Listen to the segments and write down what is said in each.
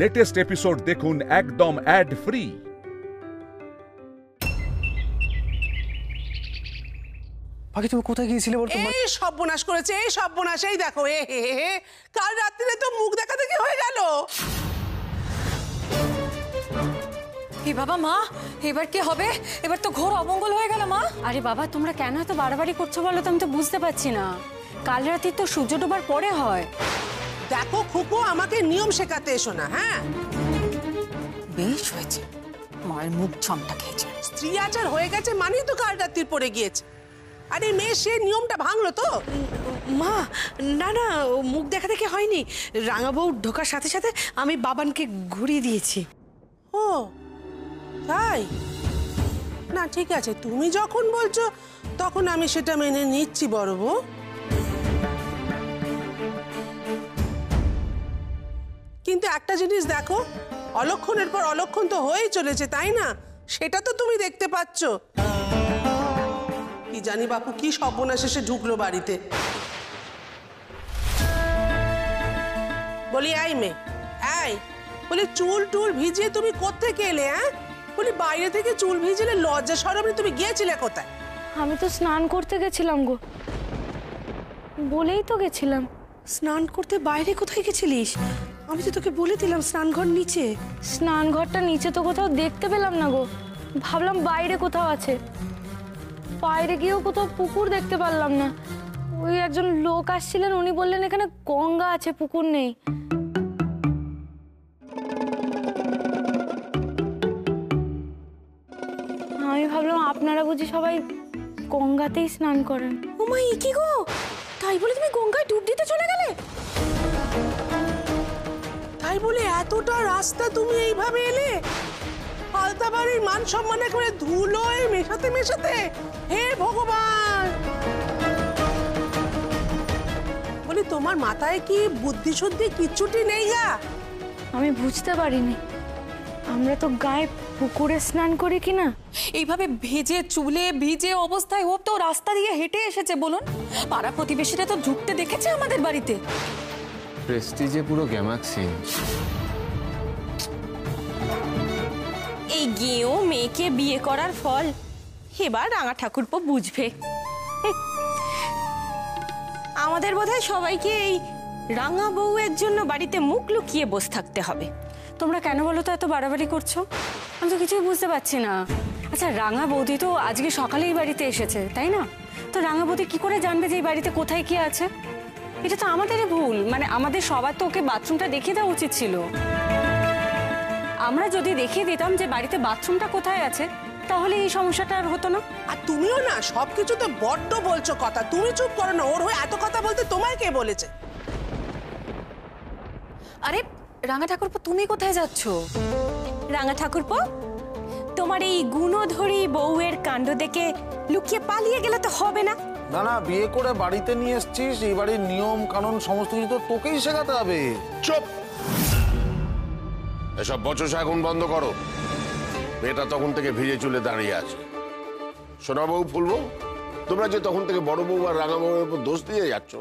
Latest episode দেখুন একদম add free. বাকি তুমি কোথায় গিয়েছিলে বলতো? এই সর্বনাশ করেছে, এই সর্বনাশ। এই দেখো, কাল রাত্রিরে তো মুখ দেখা দেখি হয়ে গেল। হে বাবা, মা এবার কি হবে? এবার তো ঘোর অমঙ্গল হয়ে গেল মা। আরে বাবা, তোমরা কেন এত বাড়াবাড়ি করছো বলো তো? আমি তো বুঝতে পারছি না। কাল রাতে তো সূর্য ডোবার পরে হয়। দেখো খুকু, আমাকে নিয়ম শেখাতে এসো না। হ্যাঁ, বেশ হয়েছে, মায়ের মুখ ঝমটা খেয়েছে। স্ত্রী আচার হয়ে গেছে মানেই তো কাল রাত্রির পরে গিয়েছে। আরে মেয়ে সে নিয়মটা ভাঙলো তো। মা, না না, মুখ দেখা দেখে হয়নি। রাঙা বউ ঢোকার সাথে সাথে আমি বাবানকে ঘুরিয়ে দিয়েছি। ও তাই? না ঠিক আছে, তুমি যখন বলছো তখন আমি সেটা মেনে নিচ্ছি বড় বউ। কিন্তু একটা জিনিস দেখো, অলক্ষণের পর অলক্ষণ তো হয়েই চলেছে, তাই না? সেটা তো তুমি দেখতে পাচ্ছ। কি জানি বাপু কি সর্বনাশ এসে ঢুকলো বাড়িতে। বলি আই মে, আই বলি চুল টুল ভিজিয়ে তুমি কোত্থেকে এলে? হ্যাঁ বলি বাইরে থেকে চুল ভিজিয়ে লজ্জা শরম তুমি গিয়েছিলে কোথায়? আমি তো স্নান করতে গেছিলাম গো, বলেই তো গেছিলাম। স্নান করতে বাইরে কোথায় গেছিলিস? আমি তো তোকে বলে দিলাম স্নানঘর নিচে। স্নানঘরটা নিচে তো কোথাও দেখতে পেলাম না গো, ভাবলাম বাইরে কোথাও আছে। বাইরে গিয়েও কোথাও পুকুর দেখতে পারলাম না। ওই একজন লোক আসছিলেন, উনি বললেন এখানে গঙ্গা আছে, পুকুর নেই। আমি ভাবলাম আপনারা বুঝি সবাই গঙ্গাতেই স্নান করেন। ও মা, কি গো, তাই বলে তুমি গঙ্গায় ডুব দিতে চলে গেলে? তাই বলে এতটা রাস্তা তুমি এইভাবে এলে? আলতা বাড়ির মান সম্মান করে ধুলোয় মেশাতে মেশাতে। হে ভগবান, বলি তোমার মাথায় কি বুদ্ধি শুদ্ধি কিচ্ছুটি নেই গা? আমি বুঝতে পারিনি, আমরা তো গায়ে পুকুরে স্নান করি কিনা। এইভাবে ভেজে চুলে ভিজে অবস্থায় ও তো রাস্তা দিয়ে হেঁটে এসেছে বলুন। পাড়া প্রতিবেশীরা তো ঢুকতে দেখেছে আমাদের বাড়িতে। প্রেস্টিজে পুরো গ্যামাক্সিন। এই গেঁয়ো মেয়েকে বিয়ে করার ফল এবার রাঙা ঠাকুরপো বুঝবে। আমাদের বোধহয় সবাইকে এই রাঙা বউয়ের জন্য বাড়িতে মুখ লুকিয়ে বসে থাকতে হবে। তোমরা কেন বলো তো এত বাড়াবাড়ি করছো? আমি তো কিছুই বুঝতে পারছি না। আচ্ছা, রাঙা বৌদি তো আজকে সকালেই বাড়িতে এসেছে, তাই না? তো রাঙা বৌদি কি করে জানবে যে এই বাড়িতে কোথায় কি আছে? এটা তো আমাদেরই ভুল। মানে আমাদের সবার তো ওকে বাথরুমটা দেখিয়ে দেওয়া উচিত ছিল। আমরা যদি দেখিয়ে দিতাম যে বাড়িতে বাথরুমটা কোথায় আছে, তাহলে এই সমস্যাটা আর হতো না। আর তুমিও না সবকিছু তো বড্ড বলছো কথা। তুমি চুপ করো না, ওর হয়ে এত কথা বলতে তোমায় কে বলেছে? আরে রাঙা ঠাকুরপো, তুমি কোথায় যাচ্ছ? রাঙা ঠাকুরপো, তোমার এই গুণধরী বউয়ের কাণ্ড দেখে লুকিয়ে পালিয়ে গেলে তো হবে না। না না, বিয়ে করে বাড়িতে নিয়ে এসছিস, এই বাড়ির নিয়ম কানুন সমস্ত কিছু তো তোকেই শেখাতে হবে। চুপ! এসব বচসা এখন বন্ধ করো। মেয়েটা তখন থেকে ভিজে চুলে দাঁড়িয়ে আছে। সোনা বউ, ফুল বউ, তোমরা যে তখন থেকে বড় বউ আর রাঙা বউয়ের উপর দোষ দিয়ে যাচ্ছ,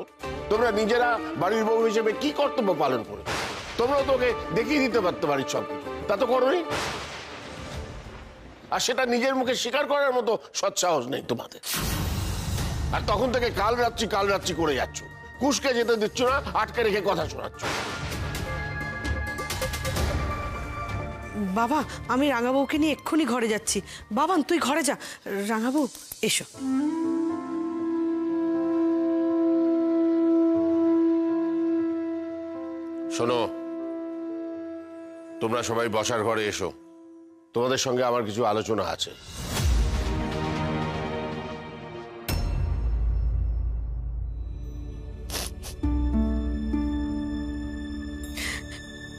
তোমরা নিজেরা বাড়ির বউ হিসেবে কি কর্তব্য পালন করে? তোমরাও তোকে দেখিয়ে দিতে পারতো বাড়ির সব কিছু, তা তো করোনি। আর সেটা নিজের মুখে স্বীকার করার মতো সৎসাহস নেই তোমাদের। আর তখন থেকে কাল রাত্রি করে যাচ্ছ। কুশকে যেতে দিচ্ছ না, আটকে রেখে কথা শোনাচ্ছ। বাবা, আমি রাঙা বউকে নিয়ে এক্ষুনি ঘরে যাচ্ছি। বাবান, তুই ঘরে যা। রাঙা বউ, এসো। শোনো, তোমরা সবাই বসার ঘরে এসো। তোমাদের সঙ্গে আমার কিছু আলোচনা আছে।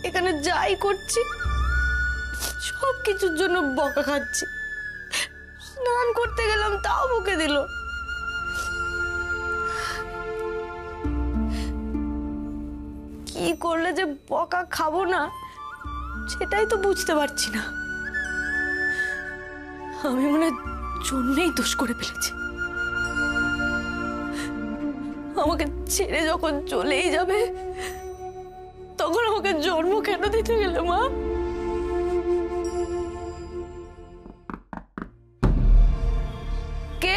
এখানে যাই করছি সব কিছুর জন্য বকা খাচ্ছি। স্নান করতে গেলাম তাও বকে দিল। কি করলে যে বকা খাবো না সেটাই তো বুঝতে পারছি না। আমি মনে হয় জন্যেই দোষ করে ফেলেছি। আমাকে ছেড়ে যখন চলেই যাবে তখন আমাকে জন্ম কেন দিতে গেলে মা? কে?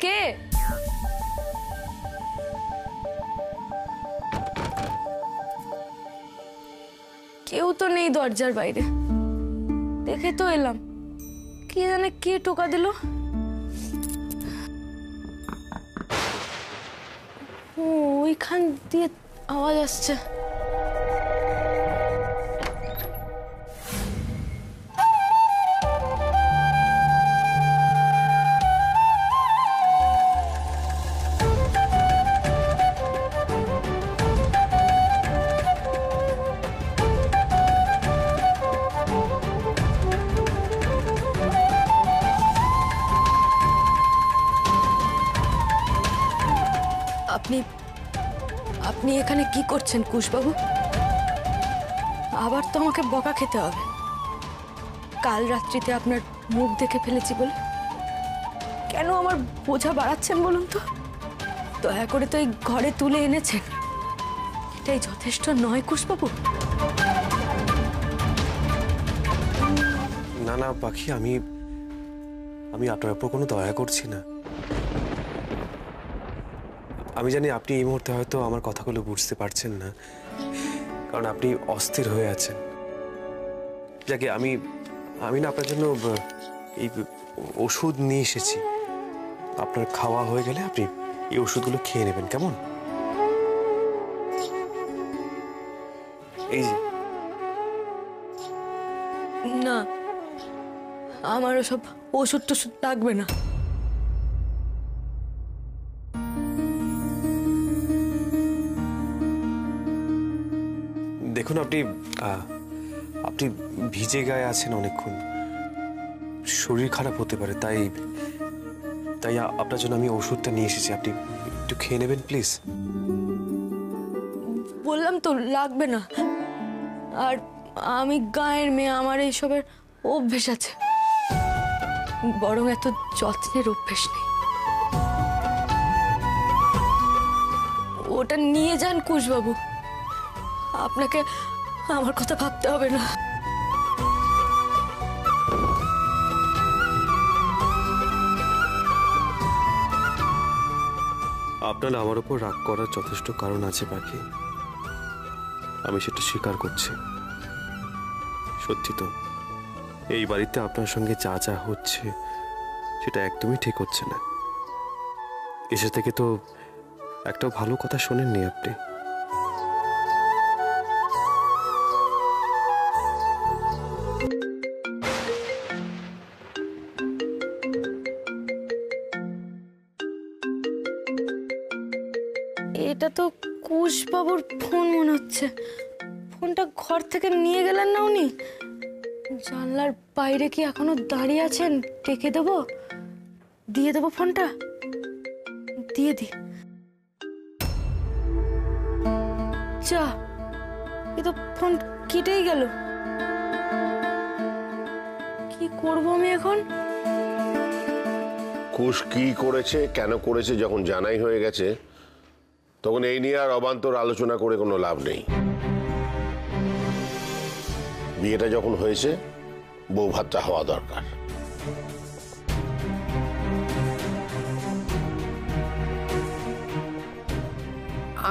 কে? কেউ তো নেই দরজার বাইরে, দেখে তো এলাম। কি জানে কে টোকা দিল। ও, ওইখান দিয়ে আওয়াজ আসছে। আপনি এখানে কি করছেন কুশবাবু? আবার তো আমাকে বকা খেতে হবে। কাল রাত্রিতে আপনার মুখ দেখে ফেলেছি বলে কেন আমার বোঝা বাড়াচ্ছেন বলুন তো? দয়া করে তো এই ঘরে তুলে এনেছেন, এটাই যথেষ্ট নয় কুশবাবু? না না পাখি, আমি আপনার উপর কোনো দয়া করছি না। আমি জানি আপনি এই মুহূর্তে হয়তো আমার কথাগুলো বুঝতে পারছেন না, কারণ আপনি অস্থির হয়ে আছেন। যাকে আমি না আপনার জন্য এই ওষুধ নিয়ে এসেছি। আপনার খাওয়া হয়ে গেলে আপনি এই ওষুধগুলো খেয়ে নেবেন, কেমন? এই যে। না, আমার সব ওষুধ টষুধ লাগবে না। দেখুন, আপনি ভিজে গায়ে আছেন অনেকক্ষণ, শরীর খারাপ হতে পারে, তাই আপনার জন্য আমি ওষুধটা নিয়ে এসেছি। আপনি একটু খেয়ে নেবেন প্লিজ। বললাম তো লাগবে না। আর আমি গায়ের মেয়ে, আমার এইসবের অভ্যেস আছে, বরং এত যত্নের অভ্যেস নেই। ওটা নিয়ে যান কুশবাবু, আপনাকে আমার কথা ভাবতে হবে না। আপনার আমার উপর রাগ করার যথেষ্ট কারণ আছে পাখি, আমি সেটা স্বীকার করছি। সত্যি তো, এই বাড়িতে আপনার সঙ্গে যা যা হচ্ছে সেটা একদমই ঠিক হচ্ছে না। এসে থেকে তো একটাও ভালো কথা শোনেননি আপনি। এটা তো কুশবাবুর ফোন মনে হচ্ছে। ফোনটা ঘর থেকে নিয়ে গেলেন না উনি? জানলার বাইরে কি এখনো দাঁড়িয়ে আছেন? ডেকে দেবো? দিয়ে দেবো ফোনটা? দিয়ে দি। যা, এ তো ফোন কেটেই গেল। কি করবো আমি এখন? কুশ কি করেছে, কেন করেছে যখন জানাই হয়ে গেছে, তখন এই নিয়ে আর অবান্তর আলোচনা করে কোনো লাভ নেই। বিয়েটা যখন হয়েছে, বউ ভাতটা হওয়া দরকার।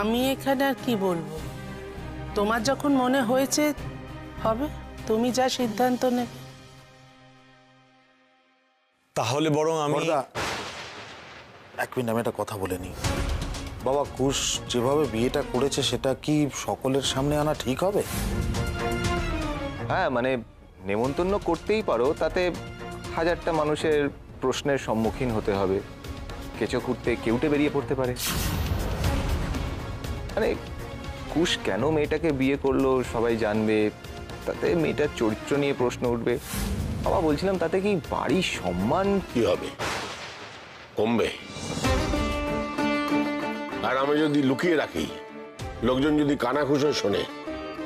আমি এখানে আর কি বলবো? তোমার যখন মনে হয়েছে হবে, তুমি যা সিদ্ধান্ত নেবে। তাহলে বরং আমি এক মিনিট, আমি একটা কথা বলে নিই। বাবা, কুশ যেভাবে বিয়েটা করেছে সেটা কি সকলের সামনে আনা ঠিক হবে? হ্যাঁ, মানে নেমন্তন্ন করতেই পারো, তাতে হাজারটা মানুষের প্রশ্নের সম্মুখীন হতে হবে। কেঁচো খুঁড়তে কেউটে বেরিয়ে পড়তে পারে। মানে কুশ কেন মেয়েটাকে বিয়ে করলো সবাই জানবে, তাতে মেয়েটার চরিত্র নিয়ে প্রশ্ন উঠবে। বাবা, বলছিলাম তাতে কি বাড়ির সম্মান কি হবে? কমবে। আর আমি যদি লুকিয়ে রাখি, লোকজন যদি কানাঘুষো শোনে,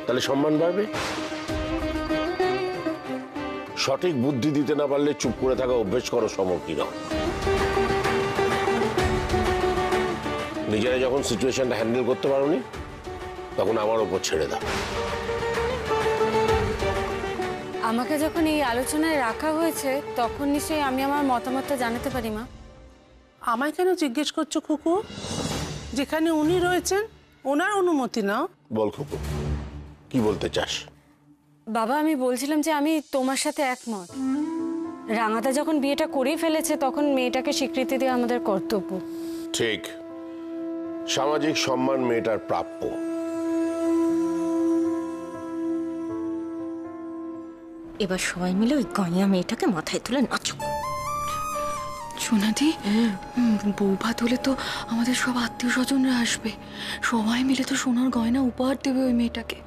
তাহলে সম্মান বাড়বে। সঠিক বুদ্ধি দিতে না পারলে চুপ করে থাকা অভ্যেস করো, সমর কি না। নিজেরা যখন সিচুয়েশনটা হ্যান্ডেল করতে পারোনি তখন আমার ওপর ছেড়ে দাও। আমাকে যখন এই আলোচনায় রাখা হয়েছে তখন নিশ্চয়ই আমি আমার মতামতটা জানাতে পারি মা। আমায় কেন জিজ্ঞেস করছো খুকু? যেখানে উনি রয়েছেন ওনার অনুমতি নাও। বল খুকু, কি বলতে চাস? বাবা, আমি বলছিলাম যে আমি তোমার সাথে একমত। রাঙাদা যখন বিয়েটা করেই ফেলেছে তখন মেয়েটাকে স্বীকৃতি দেওয়া আমাদের কর্তব্য। ঠিক, সামাজিক সম্মান মেয়েটার প্রাপ্য। এবার সবাই মিলে ওই গয়না মেয়েটাকে মাথায় তুলে নাচো। সোনাদি, বৌভাত হলে তো আমাদের সব আত্মীয় স্বজনরা আসবে, সবাই মিলে তো সোনার গয়না উপহার দেবে ওই মেয়েটাকে।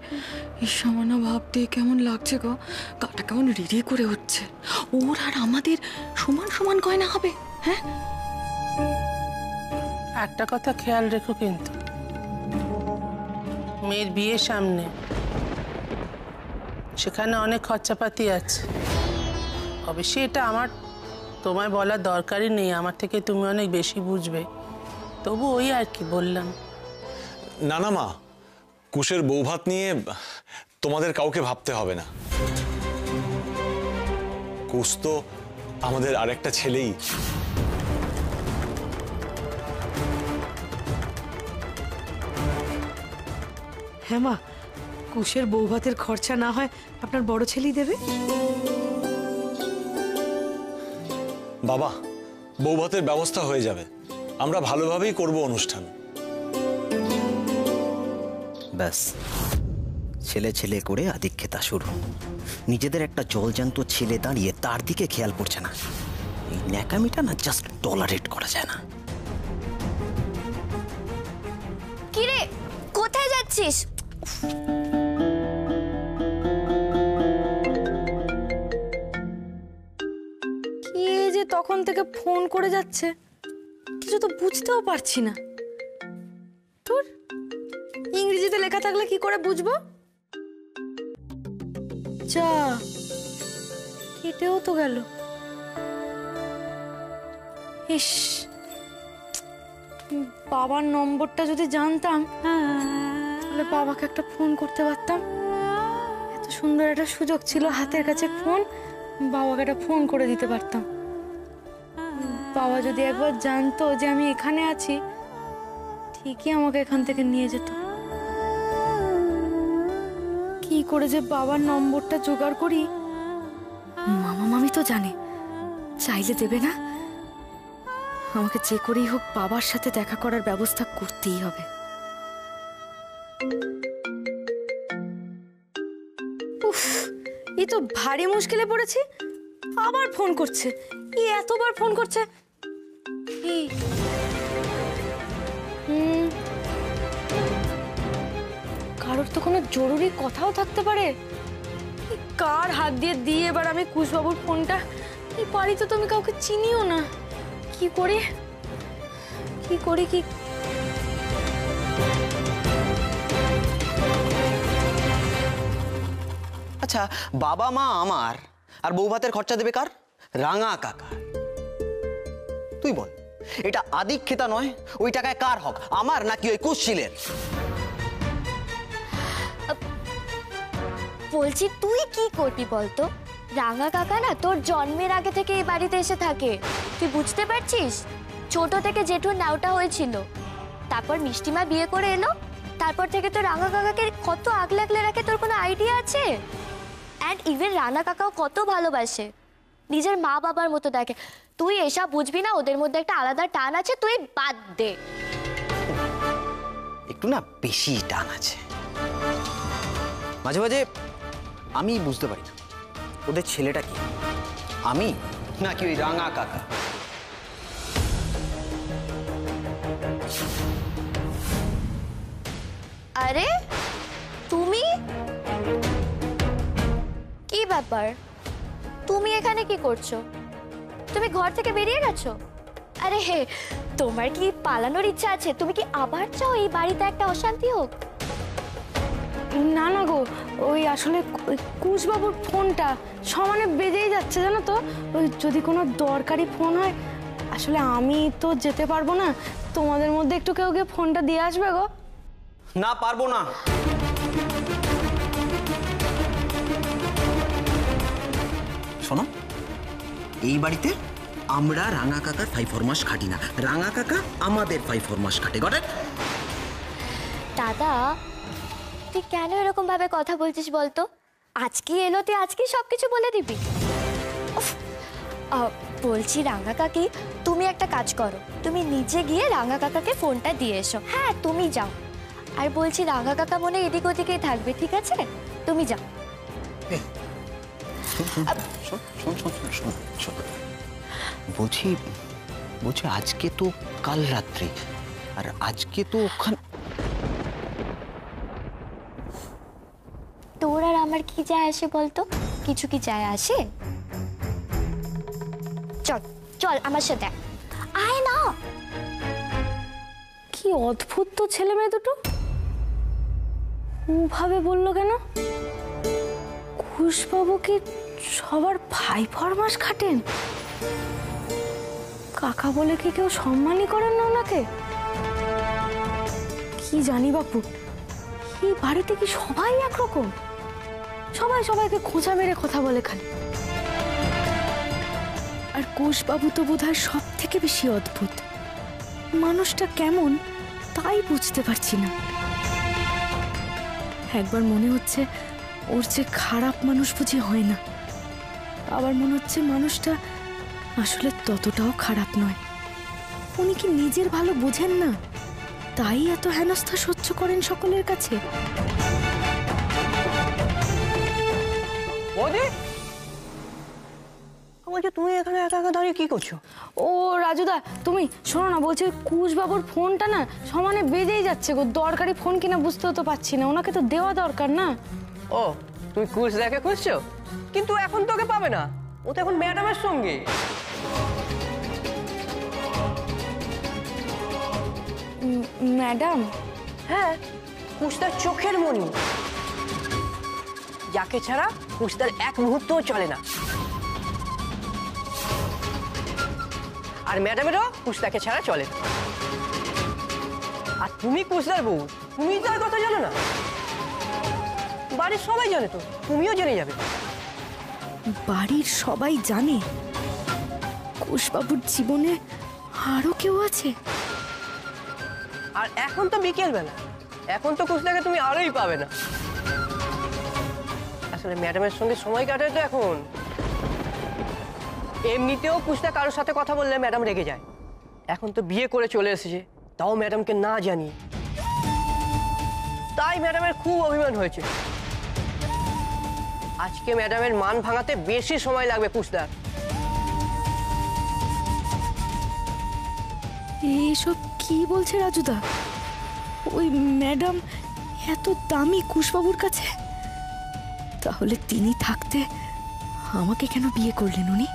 এই সামান্য ভাবতে কেমন লাগছে গো, গাটা কেমন রিরি করে হচ্ছে। ওর আর আমাদের সমান সমান গয়না হবে। হ্যাঁ, একটা কথা খেয়াল রেখো কিন্তু, মেয়ের বিয়ের সামনে, সেখানে অনেক খরচাপাতি আছে। অবশ্যই এটা আমার তোমায় বলার দরকারই নেই, আমার থেকে তুমি অনেক বেশি বুঝবে, তবু ওই আর কি বললাম। না না মা, কুশের বৌভাত নিয়ে তোমাদের কাউকে ভাবতে হবে না। কুশ তো আমাদের আরেকটা ছেলেই। হ্যাঁ মা, কুশের বৌভাতের খরচা না হয় আপনার বড় ছেলেই দেবে। বাবা, বৌভাতের ব্যবস্থা হয়ে যাবে, আমরা ভালোভাবেই করব অনুষ্ঠান। ব্যাস, ছেলে ছেলে করে আদিক্ষেতা শুরু। নিজেদের একটা জলজান্ত ছেলে দাঁড়িয়ে তার দিকে খেয়াল করছে না। এই ন্যাকামিটা না জাস্ট টলারেট করা যায় না। কিরে, কোথায় যাচ্ছিস? কে যে তখন থেকে ফোন করে যাচ্ছে, কিছু তো বুঝতেও পারছি না। তোর ইংরেজিতে লেখা থাকলে কি করে বুঝবো? যা, কেটেও তো গেল। ইস, বাবার নম্বরটা যদি জানতাম তাহলে বাবাকে একটা ফোন করতে পারতাম। এত সুন্দর একটা সুযোগ ছিল হাতের কাছে, ফোন, বাবাকে একটা ফোন করে দিতে পারতাম। বাবা যদি একবার জানতো যে আমি এখানে আছি, ঠিকই আমাকে এখান থেকে নিয়ে যেত। কি করে যে বাবার নম্বরটা জোগাড় করি, মামা মামি তো জানে, চাইলে দেবে না। আমাকে যে করেই হোক বাবার সাথে দেখা করার ব্যবস্থা করতেই হবে। উফ, এই তো ভারী মুশকিলে পড়েছি। আবার ফোন করছে, এতবার ফোন করছে। কারোর তো কোনো জরুরি কথাও থাকতে পারে। কার হাত দিয়ে দিয়ে এবার আমি কুশবাবুর ফোনটা? এই বাড়িতে তো আমি কাউকে চিনিও না। কি করি কি আচ্ছা, বাবা মা আমার, আর বৌভাতের খরচা দেবে কার? রাঙা কাকা। তুই বল, এটা আদিক্ষেতা নয়? ওই টাকায় কার হক, আমার নাকি ওই কুশশীলের? বলছি, তুই কি করবি বলতো? রাঙা কাকা না তোর জন্মের আগে থেকে এই বাড়িতে এসে থাকে, তুই বুঝতে পারছিস? ছোট থেকে জেঠুর নাওটা হয়েছিল, তারপর মিষ্টিমা বিয়ে করে এলো, তারপর থেকে তো রাঙা কাকাকে কত আগলে আগলে রাখে, তোর কোনো আইডিয়া আছে? অ্যান্ড ইভেন রাঙা কাকাও কত ভালোবাসে, নিজের মা বাবার মতো দেখে। তুই এসব বুঝবি না, ওদের মধ্যে একটা আলাদা টান আছে, তুই বাদ দে। একটু না বেশি টান আছে। মাঝে মাঝে আমি বুঝতে পারি না ওদের ছেলেটা কি, আমি নাকি ওই রাঙা কাকা। আরে তুমি, কি ব্যাপার? তুমি এখানে কি করছো? তুমি ঘর থেকে বেরিয়ে গেছো? আরে হে, তোমার কি পালানোর ইচ্ছা আছে? তুমি কি আবার চাও এই বাড়িতে একটা অশান্তি হোক? না না গো, ওই আসলে কুশবাবুর ফোনটা সমানে বেজেই যাচ্ছে, জানো তো। ওই যদি কোনো দরকারি ফোন হয়, আসলে আমি তো যেতে পারবো না, তোমাদের মধ্যে একটু কেউ গিয়ে ফোনটা দিয়ে আসবে গো। না, পারবো না। শোনো, এই বাড়িতে আমরা রাঙা কাকার 5-4 মাস খাটি না, রাঙা কাকা আমাদের 5-4 মাস খাটে। Got it? দাদা, তুই কেন এরকম ভাবে কথা বলছিস বলতো? আজকে এলো তুই আজকে সবকিছু বলে দিবি? উফ, বলছি রাঙা কাকি, তুমি একটা কাজ করো, তুমি নিজে গিয়ে রাঙা কাকাকে ফোনটা দিয়ে এসো। হ্যাঁ, তুমি যাও। আর বলছি রাঙা কাকা মনে এদিক ওদিকেই থাকবে, ঠিক আছে? তুমি যাও। বলছি আজকে তো কাল রাত্রি, আর আজকে তো ওখানে তোর আর আমার কি যায় আসে বলতো? কিছু কি যায় আসে? চল চল আমার সাথে আয় না। কি অদ্ভুত তো ছেলে মেয়ে দুটো, ওভাবে বললো কেন? ঘোষবাবু কি সবার 5-4 মাস খাটেন? কাকা বলে কি কেউ সম্মানই করেন না ওনাকে? কি জানি বাপু, এই বাড়িতে কি সবাই একরকম? সবাই সবাইকে খোঁচা মেরে কথা বলে খালি। আর ঘোষবাবু তো বোধহয় সব থেকে বেশি অদ্ভুত। মানুষটা কেমন তাই বুঝতে পারছি না। একবার মনে হচ্ছে ওর যে খারাপ মানুষ বুঝি হয় না, আবার মনে হচ্ছে মানুষটা আসলে ততটাও খারাপ নয়। উনি কি নিজের ভালো বোঝেন না, তাই এত হেনস্থা সহ্য করেন সকলের কাছে? বলছো তুমি এখানে একা একা দাঁড়িয়ে কি করছো? ও রাজুদা, তুমি শোনো না, বলছি কুশবাবুর ফোনটা না সমানে বেজেই যাচ্ছে গো। দরকারি ফোন কিনা বুঝতেও তো পারছি না, ওনাকে তো দেওয়া দরকার না। ও, তুমি কুশ দেখে খুঁজছো? কিন্তু এখন তোকে পাবে না, ও তো এখন ম্যাডামের সঙ্গে। ম্যাডাম? হ্যাঁ, কুশতার চোখের মণি, যাকে ছাড়া কুশতার এক মুহূর্তও চলে না। আর ম্যাডামেরও কুশতাকে ছাড়া চলে। আর তুমি কুশতার বউ, তুমি তার কথা জানো না? বাড়ির সবাই জানে তো, তুমিও জেনে যাবে। বাড়ির সবাই জানে কুশবাবুর জীবনে আরো কেউ আছে? আর এখন তো বিকেল বেলা, এখন তো কুশতাকে তুমি আরোই পাবে না। আসলে ম্যাডামের সঙ্গে সময় কাটায় তো এখন। এমনিতেও কুশতা কারোর সাথে কথা বললে ম্যাডাম রেগে যায়। এখন তো বিয়ে করে চলে এসেছে, তাও ম্যাডামকে না জানিয়ে। তাই ম্যাডামের খুব অভিমান হয়েছে। আজকে ম্যাডামের মান ভাঙাতে বেশি সময় লাগবে কুশতার। এসব কি বলছে রাজুদা? ওই ম্যাডাম এত দামি কুশবাবুর কাছে? তাহলে তিনি থাকতে আমাকে কেন বিয়ে করলেন উনি?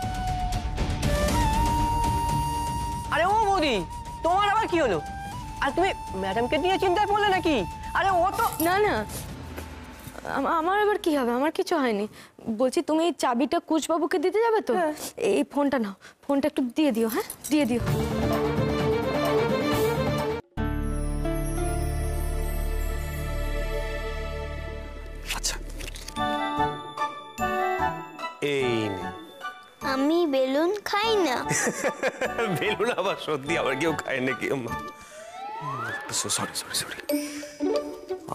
আরে ও বৌদি, তোমার আবার কি হলো? আর তুমি ম্যাডামকে নিয়ে চিন্তায় পড়লে নাকি? আরে ও তো না না, আমার আবার কি হবে? আমার কিছু হয়নি। বলছি তুমি এই চাবিটা কুশবাবুকে দিতে যাবে তো? এই ফোনটা নাও, ফোনটা একটু দিয়ে দিও। হ্যাঁ, দিয়ে দিও। আচ্ছা, এই আমি বেলুন খাই না। বেলুন আবার সত্যি আবার কেউ খায় নাকি? সরি সরি সরি,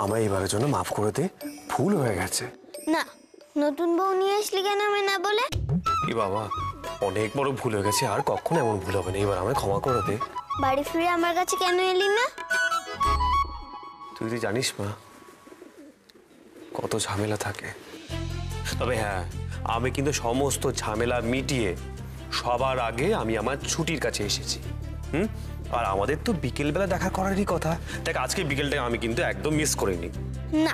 আমায় এবারের জন্য মাফ করে দে, ভুল হয়ে গেছে। না, নতুন বউ নিয়ে আসলি কেন আমি না বলে? কি বাবা, অনেক বড় ভুল হয়ে গেছে, আর কখনো এমন ভুল হবে না। এবার আমায় ক্ষমা করে দে। বাড়ি ফিরে আমার কাছে কেন এলি না? তুই তো জানিস মা, কত ঝামেলা থাকে। তবে হ্যাঁ, আমি কিন্তু সমস্ত ঝামেলা মিটিয়ে সবার আগে আমি আমার ছুটির কাছে এসেছি। আর আমাদের তো বিকেলবেলা দেখা করারই কথা। দেখ, আজকে বিকেলটা আমি কিন্তু একদম মিস করিনি। না,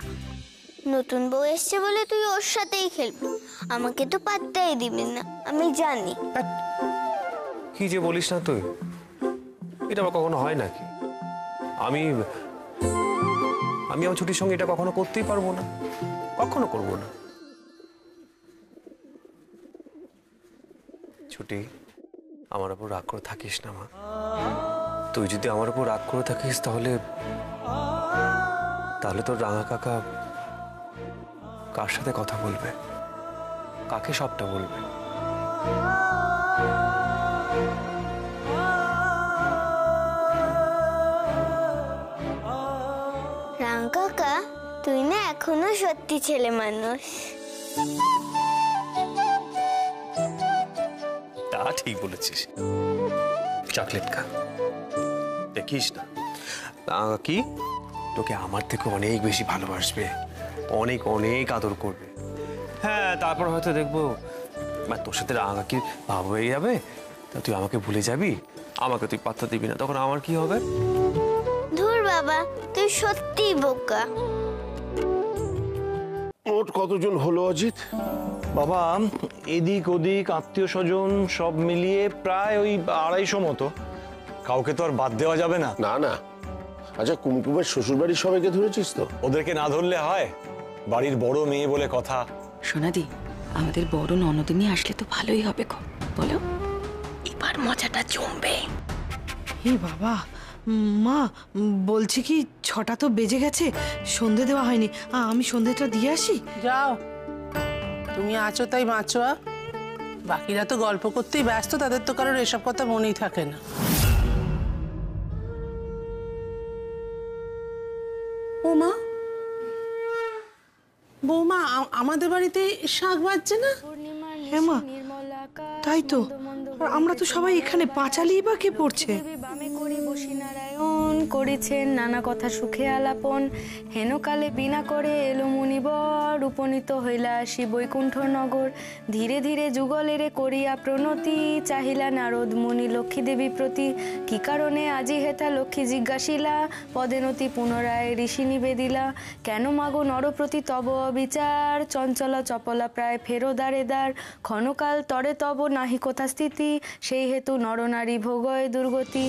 নতুন বউ এসছে বলে তুই ওর সাথেই খেলবি, আমাকে তো পাত্তাই দিবি না, আমি জানি। কি যে বলিস না তুই, এটা আবার কখনো হয় নাকি? আমি আমার ছুটির সঙ্গে এটা কখনো করতেই পারবো না, কখনো করবো না। ছুটি, আমার উপর রাগ করে থাকিস না মা। তুই যদি আমার উপর রাগ করে থাকিস তাহলে তাহলে তোর রাঙা কাকা কার সাথে কথা বলবে, কাকে সবটা বলবে? রাঙা কাকা, তুই না এখনো সত্যি ছেলে মানুষ। তা ঠিক বলেছিস। চকলেট খা, দেখিস না কি তোকে আমার থেকে অনেক বেশি ভালোবাসবে, অনেক অনেক আদর করবে। হ্যাঁ, তারপর হয়তো দেখবো তোর সাথে রাঙা কি ভাব হয়ে যাবে, তা তুই আমাকে ভুলে যাবি, আমাকে তুই পাত্তা দিবি না, তখন আমার কি হবে? ধুর বাবা, তুই সত্যি বোকা। মোট কতজন হলো অজিত? বাবা, এদিক ওদিক আত্মীয় স্বজন সব মিলিয়ে প্রায় ওই 250 মতো। কাউকে তো আর বাদ দেওয়া যাবে না। না না, আচ্ছা কুমকুমের শ্বশুরবাড়ির সবাইকে ধরেছিস তো? ওদেরকে না ধরলে হয়? বাড়ির বড় মেয়ে বলে কথা। সোনাদি, আমাদের বড় ননদিনী আসলে তো ভালোই হবে গো, বলো? এবার মজাটা জমবে। হে বাবা, মা বলছি কি 6টা তো বেজে গেছে, সন্ধে দেওয়া হয়নি। আমি সন্ধেটা দিয়ে আসি। যাও, তুমি আছো তাই বাঁচোয়া, বাকিরা তো গল্প করতেই ব্যস্ত, তাদের তো কারোর এসব কথা মনেই থাকে না। বৌমা, বৌমা, আমাদের বাড়িতে শাক বাজছে না? হ্যাঁ মা, তাই তো। আমরা তো সবাই এখানে, পাঁচালি বা কে পড়ছে? বামে করি বসি নারায়ণ, করেছেন নানা কথা সুখে আলাপন, হেনকালে বিনা করে এলো মুনিবর, উপনীত হইলা আসি বৈকুণ্ঠ নগর, ধীরে ধীরে যুগলেরে করিয়া প্রণতি, চাহিলা নারদ মুনি লক্ষ্মী দেবী প্রতি, কি কারণে আজি হেথা লক্ষ্মী জিজ্ঞাসিলা, পদেনতি পুনরায় ঋষি নিবেদিলা, কেন মাগো নরপ্রতি তব অবিচার, চঞ্চলা চপলা প্রায় ফেরো দ্বারে দ্বার, ক্ষণকাল তরে তব নাহি কোথা স্থিতি, সেই হেতু নরনারী ভোগয় দুর্গতি।